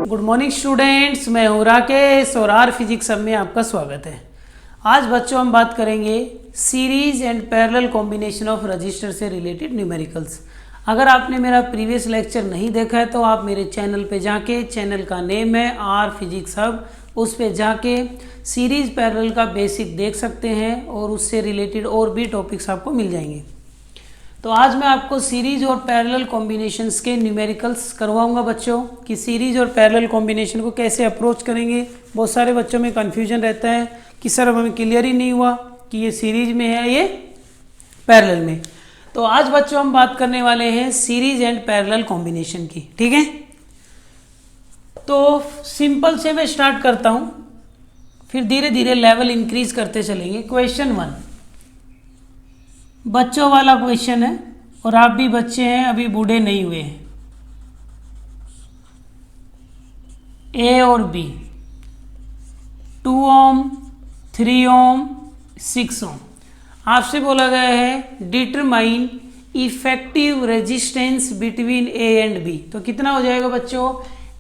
Good morning students, मैं हूँ राकेश और आर फिजिक्स सब में आपका स्वागत है। आज बच्चों हम बात करेंगे series and parallel combination of register से रिलेटेड न्यूमेरिकल्स। अगर आपने मेरा प्रीवियस लेक्चर नहीं देखा है तो आप मेरे चैनल पे जाके, चैनल का नेम है आर फिजिक्स हब, उस पे जाके सीरीज पैरेलल का बेसिक देख सकते हैं और उससे रिलेटेड और भी टॉपिक्स आपको मिल जाएंगे। तो आज मैं आपको सीरीज और पैरेलल कॉम्बिनेशंस के न्यूमेरिकल्स करवाऊंगा बच्चों कि सीरीज और पैरेलल कॉम्बिनेशन को कैसे अप्रोच करेंगे। बहुत सारे बच्चों में कन्फ्यूजन रहता है कि सर हमें क्लियर ही नहीं हुआ कि ये सीरीज में है ये पैरेलल में। तो आज बच्चों हम बात करने वाले हैं सीरीज एंड पैरेलल कॉम्बिनेशन की, ठीक है। तो सिंपल से मैं स्टार्ट करता हूँ, फिर धीरे धीरे लेवल इंक्रीज करते चलेंगे। क्वेश्चन 1 बच्चों वाला क्वेश्चन है और आप भी बच्चे हैं, अभी बूढ़े नहीं हुए हैं। ए और बी 2 ओम 3 ओम 6 ओम आपसे बोला गया है determine effective resistance between A and B. तो कितना हो जाएगा बच्चों,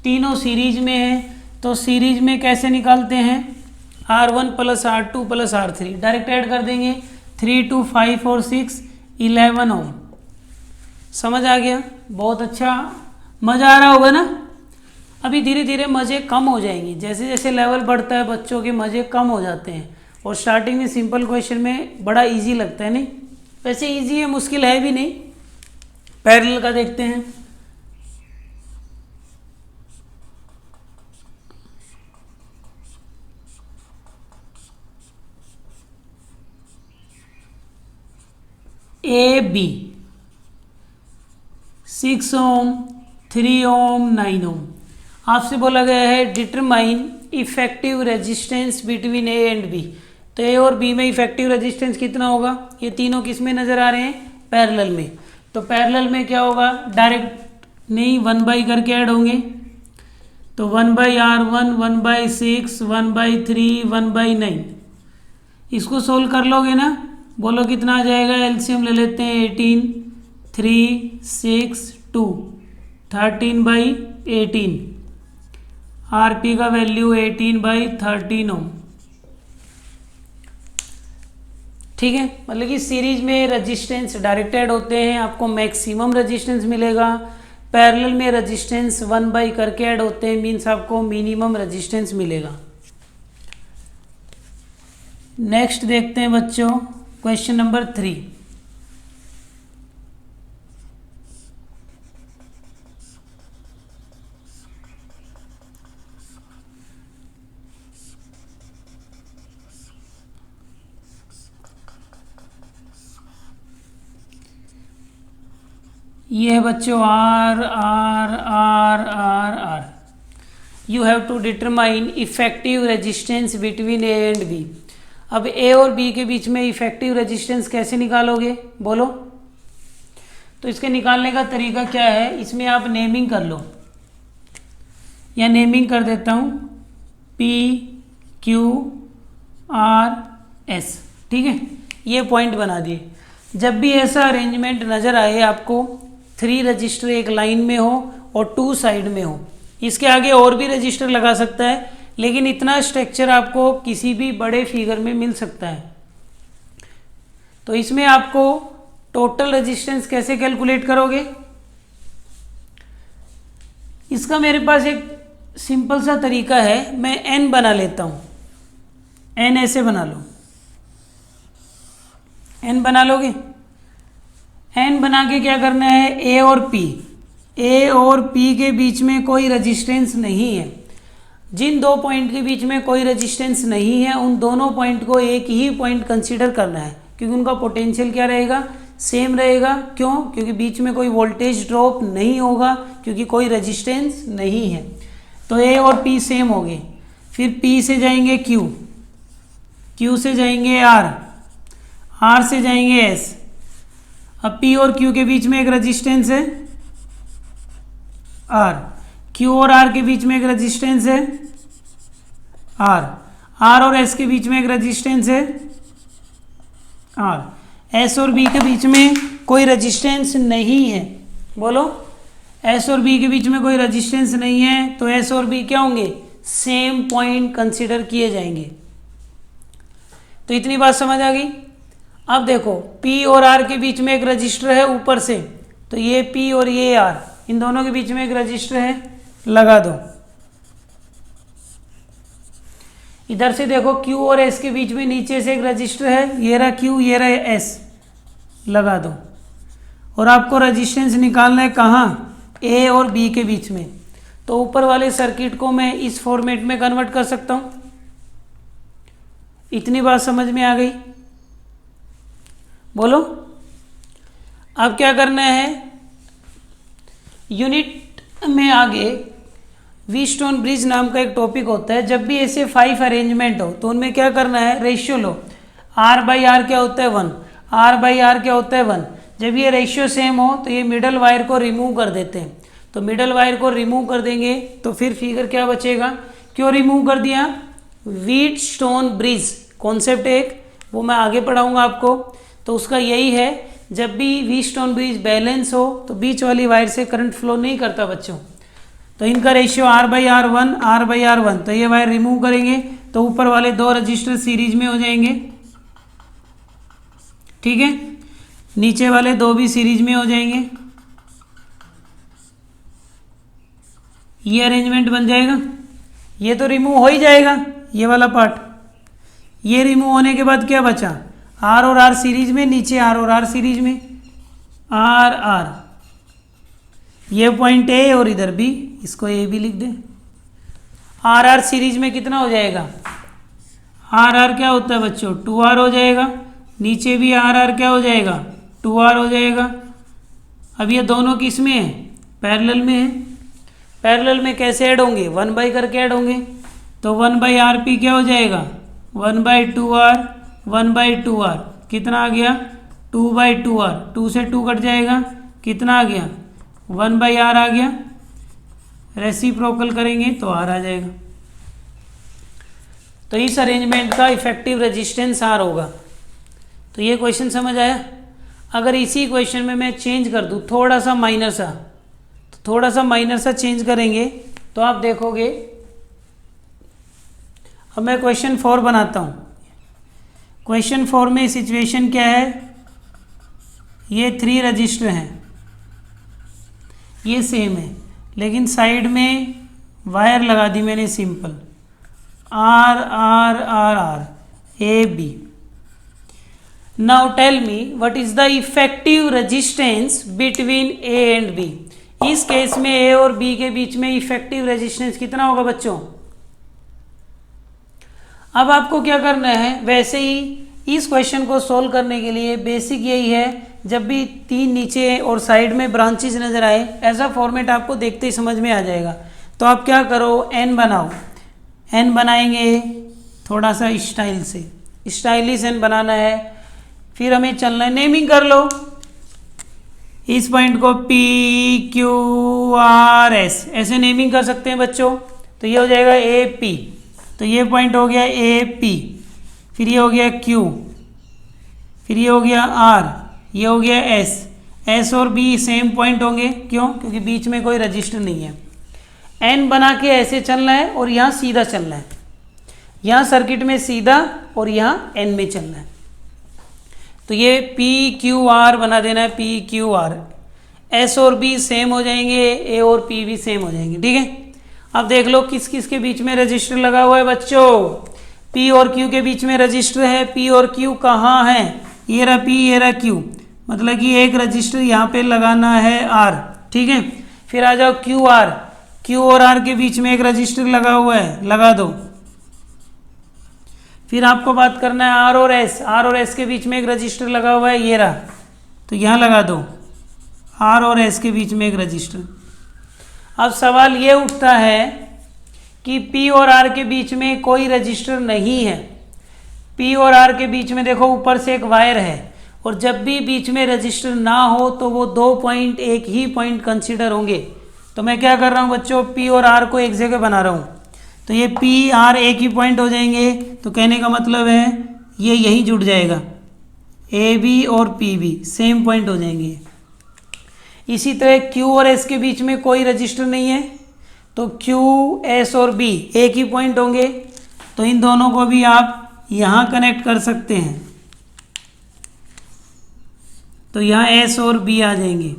तीनों सीरीज में है तो सीरीज में कैसे निकालते हैं, R1 plus R2 plus R3 direct add कर देंगे। 3 2 5 और 6 11 ओम। समझ आ गया, बहुत अच्छा, मज़ा आ रहा होगा ना। अभी धीरे धीरे मज़े कम हो जाएंगे, जैसे जैसे लेवल बढ़ता है बच्चों के मज़े कम हो जाते हैं और स्टार्टिंग में सिंपल क्वेश्चन में बड़ा इजी लगता है, नहीं वैसे इजी है, मुश्किल है भी नहीं। पैरेलल का देखते हैं। ए बी 6 ओम 3 ओम 9 ओम आपसे बोला गया है determine effective resistance between A and B. तो ए और बी में इफेक्टिव रेजिस्टेंस कितना होगा, ये तीनों किस में नज़र आ रहे हैं, पैरेलल में। तो पैरेलल में क्या होगा, डायरेक्ट नहीं 1 बाई करके ऐड होंगे। तो 1 by R1 1 by 6 1 by 3 1 by 9 इसको सोल्व कर लोगे ना, बोलो कितना आ जाएगा। एलसीएम ले लेते हैं 18 3 6 2 13 बाई 18। आरपी का वैल्यू 18 बाई 13 ओम, ठीक है। मतलब कि सीरीज में रेजिस्टेंस डायरेक्ट ऐड होते हैं, आपको मैक्सिमम रेजिस्टेंस मिलेगा। पैरेलल में रेजिस्टेंस 1 बाई करके ऐड होते हैं, मीन्स आपको मिनिमम रेजिस्टेंस मिलेगा। नेक्स्ट देखते हैं बच्चों क्वेश्चन नंबर 3। ये है बच्चों R R R R R. You have to determine effective resistance between A and B. अब ए और बी के बीच में इफेक्टिव रेजिस्टेंस कैसे निकालोगे बोलो। तो इसके निकालने का तरीका क्या है, इसमें आप नेमिंग कर लो, या नेमिंग कर देता हूँ P Q R S, ठीक है। ये पॉइंट बना दिए। जब भी ऐसा अरेंजमेंट नज़र आए आपको, 3 रजिस्टर एक लाइन में हो और 2 साइड में हो, इसके आगे और भी रजिस्टर लगा सकता है, लेकिन इतना स्ट्रक्चर आपको किसी भी बड़े फिगर में मिल सकता है। तो इसमें आपको टोटल रेजिस्टेंस कैसे कैलकुलेट करोगे, इसका मेरे पास एक सिंपल सा तरीका है। मैं n बना लेता हूँ, n ऐसे बना लो, n बना लोगे। n बना के क्या करना है, a और p के बीच में कोई रेजिस्टेंस नहीं है। जिन 2 पॉइंट के बीच में कोई रेजिस्टेंस नहीं है उन दोनों पॉइंट को एक ही पॉइंट कंसीडर करना है, क्योंकि उनका पोटेंशियल क्या रहेगा, सेम रहेगा। क्यों, क्योंकि बीच में कोई वोल्टेज ड्रॉप नहीं होगा, क्योंकि कोई रेजिस्टेंस नहीं है। तो ए और पी सेम हो गए। फिर पी से जाएंगे क्यू से जाएंगे आर से जाएंगे एस। अब पी और क्यू के बीच में एक रेजिस्टेंस है आर, क्यू और आर के बीच में एक रेजिस्टेंस है आर और एस के बीच में एक रेजिस्टेंस है आर। एस और बी के बीच में कोई रेजिस्टेंस नहीं है, बोलो एस और बी के बीच में कोई रेजिस्टेंस नहीं है तो एस और बी क्या होंगे, सेम पॉइंट कंसीडर किए जाएंगे। तो इतनी बात समझ आ गई। अब देखो P और R के बीच में एक रजिस्टर है ऊपर से, तो ये P और ये R, इन दोनों के बीच में एक रजिस्टर है, लगा दो। इधर से देखो Q और S के बीच में नीचे से एक रजिस्टर है, ये रहा Q ये रहा S, लगा दो। और आपको रेजिस्टेंस निकालना है कहाँ, A और B के बीच में। तो ऊपर वाले सर्किट को मैं इस फॉर्मेट में कन्वर्ट कर सकता हूँ। इतनी बात समझ में आ गई, बोलो। अब क्या करना है, यूनिट में आगे व्हीटस्टोन ब्रिज नाम का एक टॉपिक होता है। जब भी ऐसे 5 अरेंजमेंट हो तो उनमें क्या करना है, रेशियो लो। R बाई आर क्या होता है 1, R बाई आर क्या होता है 1। जब ये रेशियो सेम हो तो ये मिडल वायर को रिमूव कर देते हैं। तो मिडल वायर को रिमूव कर देंगे तो फिर फिगर क्या बचेगा, क्यों रिमूव कर दिया, व्हीटस्टोन ब्रिज कॉन्सेप्ट एक, वो मैं आगे पढ़ाऊंगा आपको। तो उसका यही है, जब भी व्हीटस्टोन ब्रिज बैलेंस हो तो बीच वाली वायर से करंट फ्लो नहीं करता बच्चों। तो इनका ratio R by R 1, R by R 1, तो ये वायर रिमूव करेंगे तो ऊपर वाले 2 रजिस्टर सीरीज में हो जाएंगे, ठीक है। नीचे वाले 2 भी सीरीज में हो जाएंगे, ये अरेंजमेंट बन जाएगा। ये तो रिमूव हो ही जाएगा ये वाला पार्ट। ये रिमूव होने के बाद क्या बचा, R और R सीरीज में, नीचे R और R सीरीज में, R R, ये पॉइंट A और इधर B, इसको A भी लिख दे। R R सीरीज में कितना हो जाएगा, R R क्या होता है बच्चों 2R हो जाएगा, नीचे भी R R क्या हो जाएगा 2R हो जाएगा। अब ये दोनों किस में है, पैरेलल में है। पैरेलल में कैसे ऐड होंगे, 1 बाई करके ऐड होंगे। तो 1 बाई आर पी क्या हो जाएगा, 1 बाई 2R, 1 बाई 2R, कितना आ गया 2 बाई 2R, 2 से 2 कट जाएगा, कितना आ गया 1 बाई आर आ गया। रेसिप्रोकल करेंगे तो R आ जाएगा। तो इस अरेंजमेंट का इफेक्टिव रेजिस्टेंस R होगा। तो ये क्वेश्चन समझ आया। अगर इसी क्वेश्चन में मैं चेंज कर दूँ थोड़ा सा माइनर सा, तो थोड़ा सा माइनर सा चेंज करेंगे तो आप देखोगे। अब मैं क्वेश्चन 4 बनाता हूँ। क्वेश्चन 4 में सिचुएशन क्या है, ये 3 रजिस्टर हैं, ये सेम है, लेकिन साइड में वायर लगा दी मैंने simple, R R R R A B। Now tell me what is the effective resistance between A and B। इस केस में A और B के बीच में इफेक्टिव रेजिस्टेंस कितना होगा बच्चों। अब आपको क्या करना है, वैसे ही इस क्वेश्चन को सोल्व करने के लिए बेसिक यही है, जब भी 3 नीचे और साइड में ब्रांचेज नजर आए, ऐसा फॉर्मेट आपको देखते ही समझ में आ जाएगा। तो आप क्या करो, n बनाओ। n बनाएंगे थोड़ा सा स्टाइल से, स्टाइलिश n बनाना है। फिर हमें चलना है, नेमिंग कर लो इस पॉइंट को P Q R S, ऐसे नेमिंग कर सकते हैं बच्चों। तो ये हो जाएगा AP, तो ये पॉइंट हो गया AP, फिर ये हो गया Q, फिर ये हो गया R, ये हो गया S। S और B सेम पॉइंट होंगे, क्यों, क्योंकि बीच में कोई रजिस्टर नहीं है। N बना के ऐसे चलना है और यहाँ सीधा चलना है, यहाँ सर्किट में सीधा और यहाँ N में चलना है। तो ये P Q R बना देना है, P Q R। S और B सेम हो जाएंगे, A और P भी सेम हो जाएंगे, ठीक है। अब देख लो किस किस के बीच में रजिस्टर लगा हुआ है बच्चों। P और Q के बीच में रजिस्टर है। P और Q कहाँ है, ये रहा P, ये रहा Q, मतलब कि एक रजिस्टर यहाँ पे लगाना है R, ठीक है। फिर आ जाओ Q R, Q और R के बीच में एक रजिस्टर लगा हुआ है, लगा दो। फिर आपको बात करना है R और S, R और S के बीच में एक रजिस्टर लगा हुआ है, ये रहा, तो यहाँ लगा दो R और S के बीच में एक रजिस्टर। अब सवाल ये उठता है कि P और R के बीच में कोई रजिस्टर नहीं है। P और R के बीच में देखो ऊपर से एक वायर है, और जब भी बीच में रजिस्टर ना हो तो वो 2 पॉइंट एक ही पॉइंट कंसीडर होंगे। तो मैं क्या कर रहा हूँ बच्चों, P और R को एक जगह बना रहा हूँ, तो ये P R एक ही पॉइंट हो जाएंगे। तो कहने का मतलब है ये यहीं जुड़ जाएगा, A B और P B सेम पॉइंट हो जाएंगे। इसी तरह Q और S के बीच में कोई रजिस्टर नहीं है, तो Q, S और B एक ही पॉइंट होंगे, तो इन दोनों को भी आप यहाँ कनेक्ट कर सकते हैं, तो यहाँ S और B आ जाएंगे।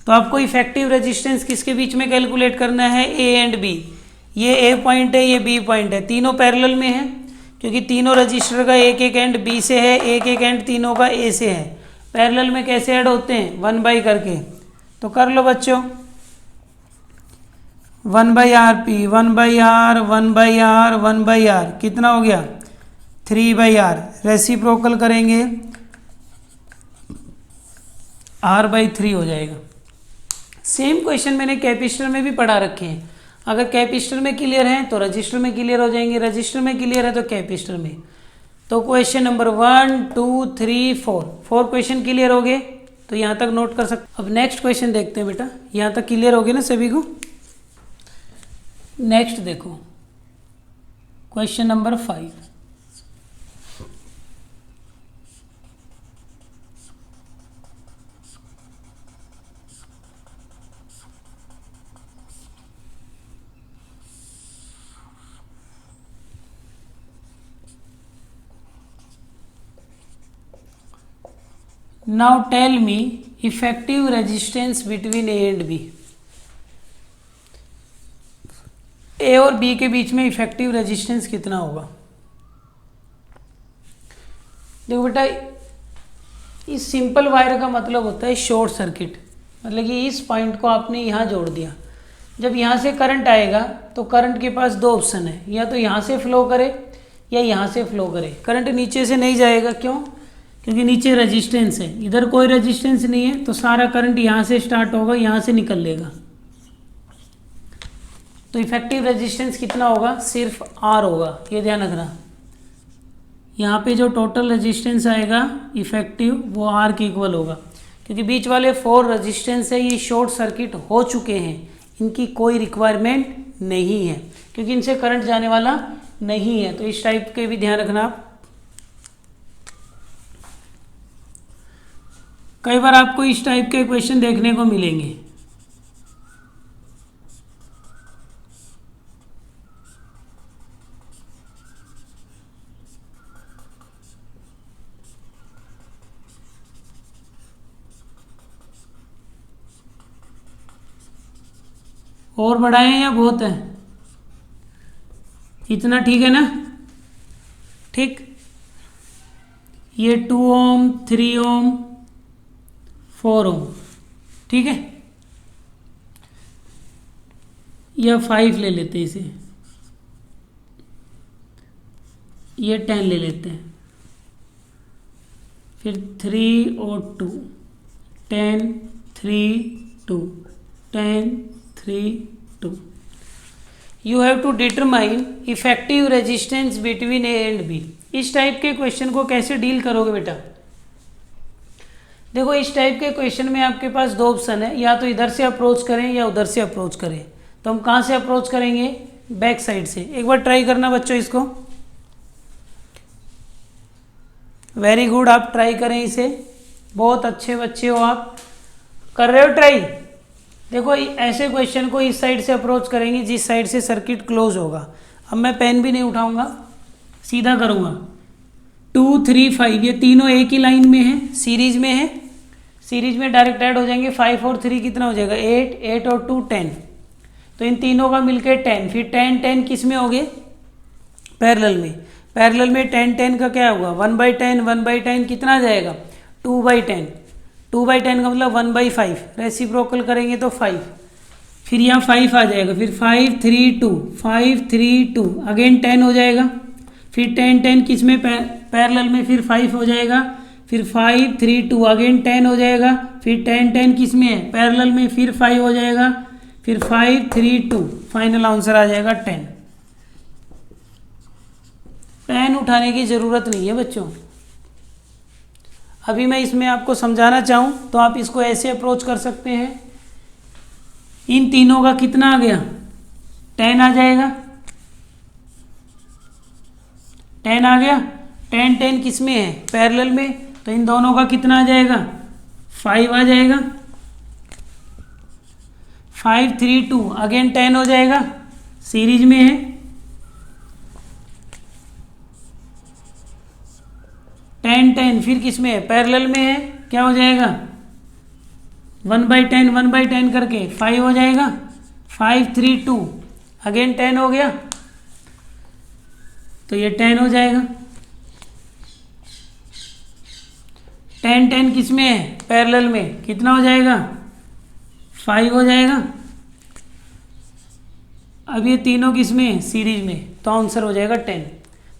तो आपको इफेक्टिव रेजिस्टेंस किसके बीच में कैलकुलेट करना है, A एंड B। ये A पॉइंट है, ये B पॉइंट है, तीनों पैरेलल में है, क्योंकि तीनों रजिस्टर का एक एक एंड B से है, एक एक एंड तीनों का A से है। पैरेलल में कैसे ऐड होते हैं, 1 बाई करके, तो कर लो बच्चों। 1 by R P, 1 by R, 1 by R, 1 by R, कितना हो गया, 3 बाई आर। रेसिप्रोकल करेंगे, R/3 हो जाएगा। सेम क्वेश्चन मैंने कैपेसिटर में भी पढ़ा रखे हैं। अगर कैपेसिटर में क्लियर है तो रजिस्टर में क्लियर हो जाएंगे, रजिस्टर में क्लियर है तो कैपेसिटर में। तो क्वेश्चन नंबर 1, 2, 3, 4 क्वेश्चन क्लियर हो गए, तो यहाँ तक नोट कर सकते। अब नेक्स्ट क्वेश्चन देखते हैं बेटा, यहाँ तक क्लियर हो गए ना सभी को। नेक्स्ट देखो question number 5। Now tell me effective resistance between A and B। A और B के बीच में इफेक्टिव रेजिस्टेंस कितना होगा। देखो बेटा, इस सिंपल वायर का मतलब होता है शॉर्ट सर्किट, मतलब कि इस पॉइंट को आपने यहाँ जोड़ दिया। जब यहाँ से करंट आएगा तो करंट के पास दो ऑप्शन है, या तो यहाँ से फ्लो करे या यहाँ से फ्लो करे। करंट नीचे से नहीं जाएगा, क्यों, क्योंकि नीचे रेजिस्टेंस है, इधर कोई रेजिस्टेंस नहीं है, तो सारा करंट यहाँ से स्टार्ट होगा, यहाँ से निकल लेगा। तो इफेक्टिव रेजिस्टेंस कितना होगा, सिर्फ R होगा, ये ध्यान रखना। यहाँ पे जो टोटल रेजिस्टेंस आएगा इफेक्टिव वो R के इक्वल होगा, क्योंकि बीच वाले 4 रेजिस्टेंस है ये शॉर्ट सर्किट हो चुके हैं, इनकी कोई रिक्वायरमेंट नहीं है, क्योंकि इनसे करंट जाने वाला नहीं है। तो इस टाइप के भी ध्यान रखना आप। कई बार आपको इस टाइप के क्वेश्चन देखने को मिलेंगे। और बढ़ाएं या बहुत है, इतना ठीक है ना, ठीक। ये 2 ओम, 3 ओम, 4 ओम, ठीक है, या 5 ले लेते हैं इसे, ये 10 ले लेते हैं, फिर 3 और 2, 10, 3, 2, 10, 3, 2। You have to determine effective resistance between A and B. इस टाइप के क्वेश्चन को कैसे डील करोगे बेटा। देखो, इस टाइप के क्वेश्चन में आपके पास दो ऑप्शन है, या तो इधर से अप्रोच करें या उधर से अप्रोच करें। तो हम कहाँ से अप्रोच करेंगे, बैक साइड से। एक बार ट्राई करना बच्चों इसको, वेरी गुड, आप ट्राई करें इसे, बहुत अच्छे बच्चे हो आप, कर रहे हो ट्राई। देखो, ऐसे क्वेश्चन को इस साइड से अप्रोच करेंगे जिस साइड से सर्किट क्लोज होगा। अब मैं पेन भी नहीं उठाऊंगा, सीधा करूंगा। 2, 3, 5 ये तीनों एक ही लाइन में है, सीरीज में है, सीरीज में डायरेक्ट ऐड हो जाएंगे। 5 और 3 कितना हो जाएगा, 8, 8 और 2 10, तो इन तीनों का मिलके 10। फिर 10, 10 किस में हो गए, पैरेलल में। पैरेलल में 10, 10 का क्या होगा, 1/10, 1/10 कितना आ जाएगा, 2/10, 2/10 का मतलब 1/5। रेसिप्रोकल करेंगे तो 5, फिर यहाँ 5 आ जाएगा, फिर 5, 3, 2, 5, 3, 2, अगेन 10 हो जाएगा। फिर 10, 10 किस में, पैरेलल में, फिर 5 हो जाएगा, फिर 5, 3, 2 अगेन 10 हो जाएगा, फिर 10, 10 किस में है, पैरेलल में, फिर 5 हो जाएगा, फिर 5, 3, 2, फाइनल आंसर आ जाएगा 10। पेन उठाने की जरूरत नहीं है बच्चों। अभी मैं इसमें आपको समझाना चाहूँ तो आप इसको ऐसे अप्रोच कर सकते हैं। इन तीनों का कितना आ गया, 10 आ जाएगा, 10 आ गया। 10, 10 किस में है, पैरेलल में, तो इन दोनों का कितना आ जाएगा, 5 आ जाएगा। 5 3 2 अगेन 10 हो जाएगा, सीरीज में है। 10 10 फिर किस में है, पैरेलल में है, क्या हो जाएगा 1/10 1/10 करके 5 हो जाएगा। 5 3 2 अगेन 10 हो गया, तो ये 10 हो जाएगा। 10 10 किस में है, पैरेलल में, कितना हो जाएगा 5 हो जाएगा। अब ये तीनों किस में है, सीरीज में, तो आंसर हो जाएगा 10।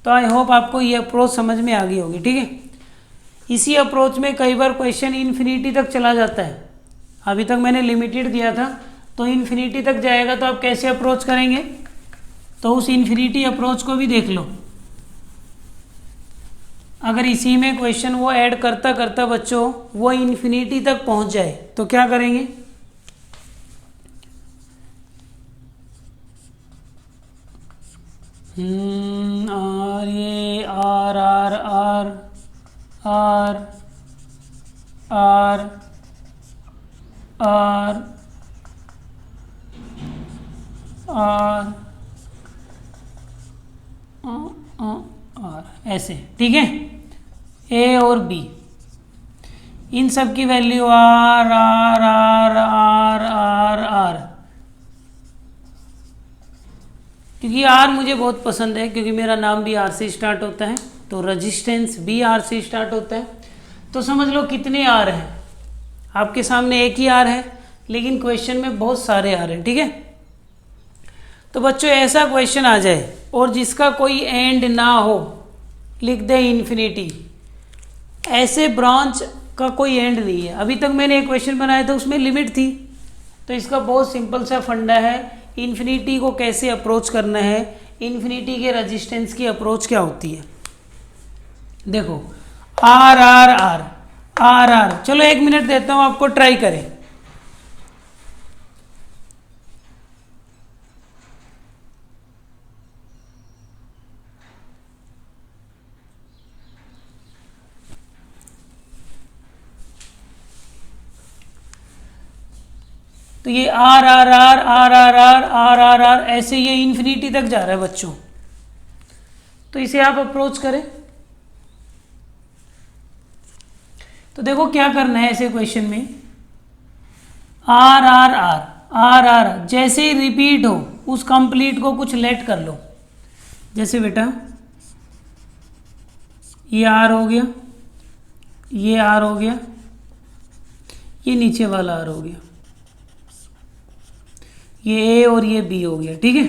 तो आई होप आपको ये अप्रोच समझ में आ गई होगी, ठीक है। इसी अप्रोच में कई बार क्वेश्चन इन्फिनिटी तक चला जाता है। अभी तक मैंने लिमिटेड दिया था, तो इन्फिनिटी तक जाएगा तो आप कैसे अप्रोच करेंगे, तो उस इन्फिनिटी अप्रोच को भी देख लो। अगर इसी में क्वेश्चन वो ऐड करता करता बच्चों वो इन्फिनिटी तक पहुंच जाए तो क्या करेंगे, और ये R R R R R R R R ऐसे, ठीक है। ए और बी इन सब की value R R R R R R, क्योंकि आर मुझे बहुत पसंद है, क्योंकि मेरा नाम भी आर से स्टार्ट होता है, तो रजिस्टेंस भी आर से स्टार्ट होता है। तो समझ लो कितने आर हैं, आपके सामने एक ही आर है, लेकिन क्वेश्चन में बहुत सारे आर हैं, ठीक है। तो बच्चों ऐसा क्वेश्चन आ जाए और जिसका कोई एंड ना हो, लिख दे इन्फिनिटी। ऐसे ब्रांच का कोई एंड नहीं है। अभी तक मैंने एक क्वेश्चन बनाया था उसमें लिमिट थी, तो इसका बहुत सिंपल सा फंडा है, इन्फिनिटी को कैसे अप्रोच करना है, इन्फिनिटी के रेजिस्टेंस की अप्रोच क्या होती है। देखो R R R R R, चलो 1 मिनट देता हूं आपको, ट्राई करें। तो ये R R R R R R R R R ऐसे ये इन्फिनिटी तक जा रहा है बच्चों, तो इसे आप अप्रोच करें। तो देखो क्या करना है ऐसे क्वेश्चन में, R R R R R जैसे ही रिपीट हो उस कंप्लीट को कुछ लेट कर लो। जैसे बेटा ये आर हो गया, ये आर हो गया, ये नीचे वाला आर हो गया, ये ए और ये बी हो गया, ठीक है।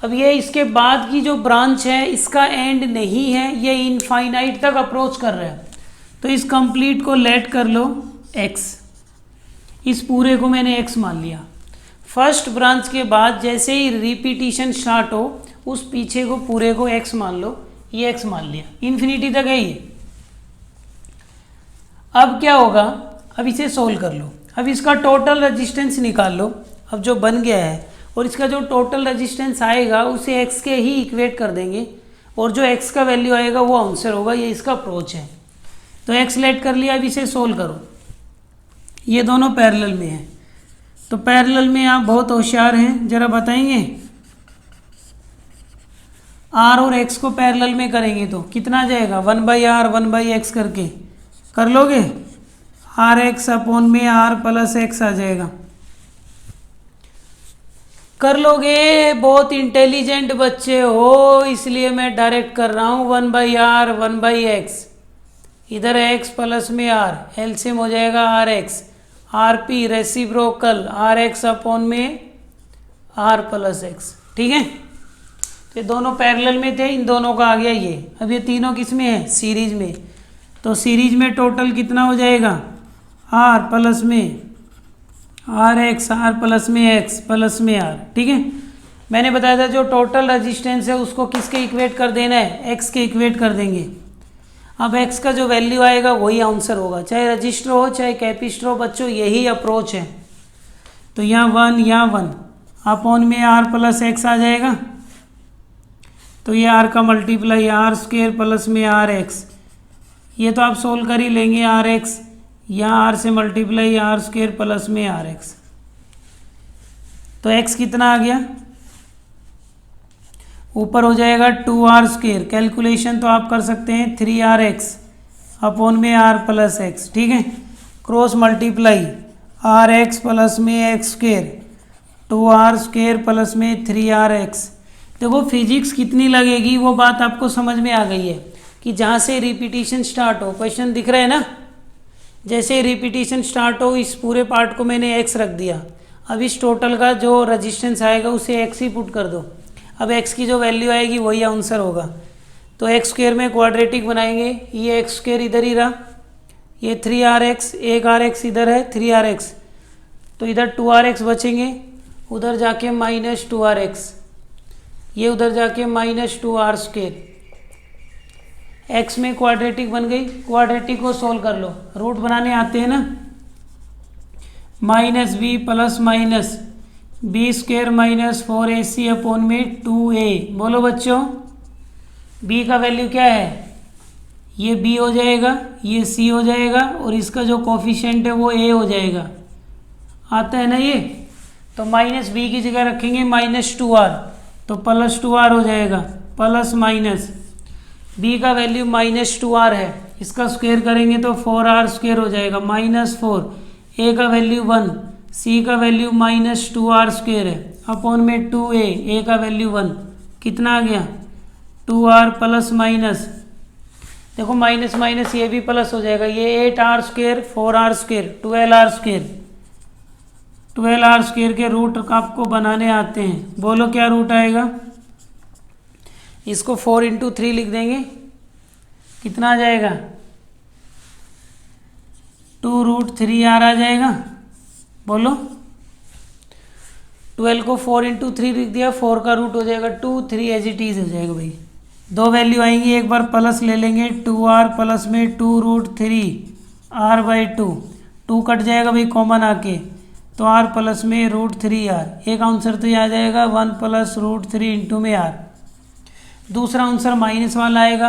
अब ये इसके बाद की जो ब्रांच है इसका एंड नहीं है, ये इनफाइनाइट तक अप्रोच कर रहा है, तो इस कंप्लीट को लेट कर लो एक्स। इस पूरे को मैंने एक्स मान लिया। फर्स्ट ब्रांच के बाद जैसे ही रिपीटिशन स्टार्ट हो उस पीछे को पूरे को एक्स मान लो, ये एक्स मान लिया, इन्फिनिटी तक है ये। अब क्या होगा, अब इसे सोल्व कर लो। अब इसका टोटल रेजिस्टेंस निकाल लो, अब जो बन गया है, और इसका जो टोटल रेजिस्टेंस आएगा उसे x के ही इक्वेट कर देंगे, और जो x का वैल्यू आएगा वो आंसर होगा। ये इसका अप्रोच है। तो x लेट कर लिया, अब इसे सोल्व करो। ये दोनों पैरेलल में हैं, तो पैरेलल में आप बहुत होशियार हैं, जरा बताएंगे। r और x को पैरेलल में करेंगे तो कितना आ जाएगा, 1/r 1/x करके कर लोगे, r(x) अपॉन में r + x आ जाएगा। कर लोगे, बहुत इंटेलिजेंट बच्चे हो, इसलिए मैं डायरेक्ट कर रहा हूँ। 1/r 1/x, इधर x प्लस में r, एलसीएम हो जाएगा rx, rp reciprocal rx upon में r + x, ठीक है। तो दोनों पैरेलल में थे, इन दोनों का आ गया ये। अब ये तीनों किस में है, सीरीज में, तो सीरीज में टोटल कितना हो जाएगा, r प्लस में rx, r प्लस में x प्लस में r, ठीक है। मैंने बताया था जो टोटल रेजिस्टेंस है उसको किसके इक्वेट कर देना है, x के इक्वेट कर देंगे। अब x का जो वैल्यू आएगा वही आंसर होगा, चाहे रजिस्टर हो चाहे कैपेसिटर हो बच्चों, यही अप्रोच है। तो यहाँ 1 यहाँ 1 अपॉन में r + x आ जाएगा, तो ये r का मल्टीप्लाई r² प्लस में rx, ये तो आप सोल्व कर ही लेंगे। rx यहाँ r से मल्टीप्लाई r² प्लस में rx, तो x कितना आ गया, ऊपर हो जाएगा 2r²। कैलकुलेशन तो आप कर सकते हैं 3rx अपॉन में r प्लस एक्स, ठीक है। क्रॉस मल्टीप्लाई rx प्लस में x², 2r² प्लस में 3rx। देखो फिजिक्स कितनी लगेगी वो बात आपको समझ में आ गई है कि जहाँ से रिपीटिशन स्टार्ट हो, क्वेश्चन दिख रहा है ना, जैसे रिपीटिशन स्टार्ट हो इस पूरे पार्ट को मैंने x रख दिया। अब इस टोटल का जो रेजिस्टेंस आएगा उसे x ही पुट कर दो। अब x की जो वैल्यू आएगी वही आंसर होगा। तो x² में क्वाड्रेटिक बनाएंगे, ये x² इधर ही रहा, ये 3rx, एक rx इधर है 3rx, तो इधर 2rx बचेंगे, उधर जाके -2rx, ये उधर जाके -2r²। x में क्वाड्रेटिक बन गई, क्वाड्रेटिक को सोल्व कर लो, रूट बनाने आते हैं ना, -b plus minus b² minus 4ac upon में 2a। बोलो बच्चों, b का वैल्यू क्या है, ये b हो जाएगा, ये c हो जाएगा और इसका जो कोफिशिएंट है वो a हो जाएगा। आता है ना ये, तो -b की जगह रखेंगे -2r, तो +2r हो जाएगा, प्लस माइनस b का वैल्यू -2r है, इसका स्क्वायर करेंगे तो 4r² हो जाएगा, -4, a का वैल्यू 1, c का वैल्यू -2r² है अपॉन में 2a, a का वैल्यू 1, कितना आ गया 2r प्लस माइनस, देखो माइनस माइनस ये भी प्लस हो जाएगा, ये 8r², 4r², 12r²। 12r² के रूट आपको बनाने आते हैं, बोलो क्या रूट आएगा, इसको 4 × 3 लिख देंगे, कितना आ जाएगा 2√3r आ जाएगा। बोलो 12 को 4 × 3 लिख दिया, 4 का रूट हो जाएगा 2, 3 एज इट इज हो जाएगा भाई। दो वैल्यू आएंगी, एक बार प्लस ले लेंगे, 2r प्लस में 2√3r/2, 2 कट जाएगा भाई कॉमन आके, तो r प्लस में √3r। एक आंसर तो ये आ जाएगा 1 प्लस √3 × में r। दूसरा आंसर माइनस वाला आएगा,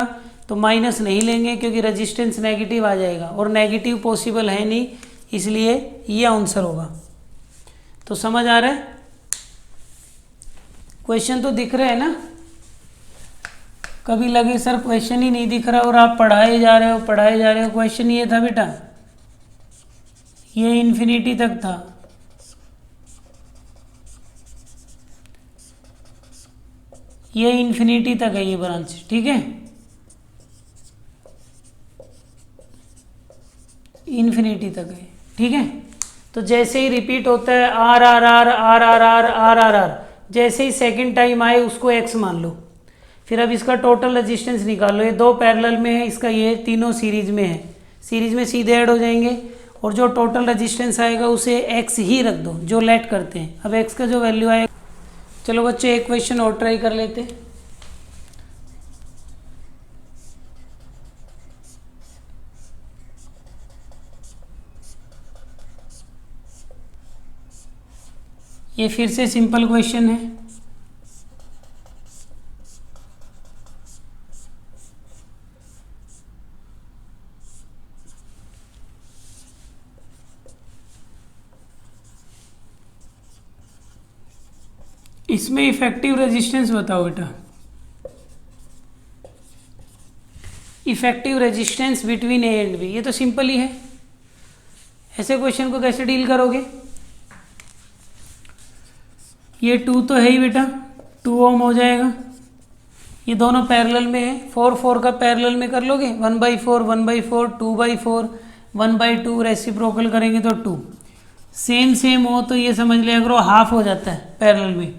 तो माइनस नहीं लेंगे क्योंकि रेजिस्टेंस नेगेटिव आ जाएगा और नेगेटिव पॉसिबल है नहीं, इसलिए ये आंसर होगा। तो समझ आ रहा है, क्वेश्चन तो दिख रहे हैं ना। कभी लगे सर क्वेश्चन ही नहीं दिख रहा और आप पढ़ाए जा रहे हो पढ़ाए जा रहे हो, क्वेश्चन ये था बेटा, ये इन्फिनिटी तक था, ये इन्फिनिटी तक है ये ब्रांच, ठीक है, इन्फिनिटी तक है, ठीक है। तो जैसे ही रिपीट होता है R R R R R R R R R, जैसे ही सेकंड टाइम आए उसको x मान लो। फिर अब इसका टोटल रेजिस्टेंस निकाल लो, ये दो पैरेलल में है, इसका ये तीनों सीरीज में है, सीरीज में सीधे ऐड हो जाएंगे और जो टोटल रेजिस्टेंस आएगा उसे x ही रख दो, जो लेट करते हैं। अब x का जो वैल्यू आएगा, चलो बच्चे एक क्वेश्चन और ट्राई कर लेते हैं। ये फिर से सिंपल क्वेश्चन है, इसमें इफेक्टिव रेजिस्टेंस बताओ बेटा, effective resistance between A and B. ये तो सिंपल ही है, ऐसे क्वेश्चन को कैसे डील करोगे। ये 2 तो है ही बेटा, 2 ओम हो जाएगा, ये दोनों पैरेलल में है, 4 4 का पैरेलल में कर लोगे, 1/4 1/4 2/4 1/2 रेसिप्रोकल करेंगे तो 2। सेम सेम हो तो ये समझ लिया करो हाफ हो जाता है पैरेलल में,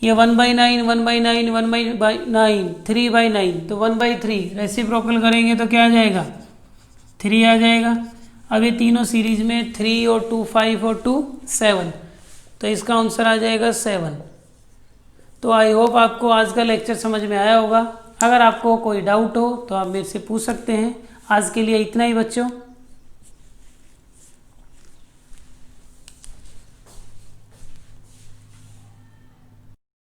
ये 1/9 1/9 1/9 3/9, तो 1/3 रेसिप्रोकल करेंगे तो क्या आ जाएगा 3 आ जाएगा। अब ये तीनों सीरीज में 3 और 2 5 और 2 7, तो इसका आंसर आ जाएगा 7। तो आई होप आपको आज का लेक्चर समझ में आया होगा। अगर आपको कोई डाउट हो तो आप मेरे से पूछ सकते हैं। आज के लिए इतना ही बच्चों।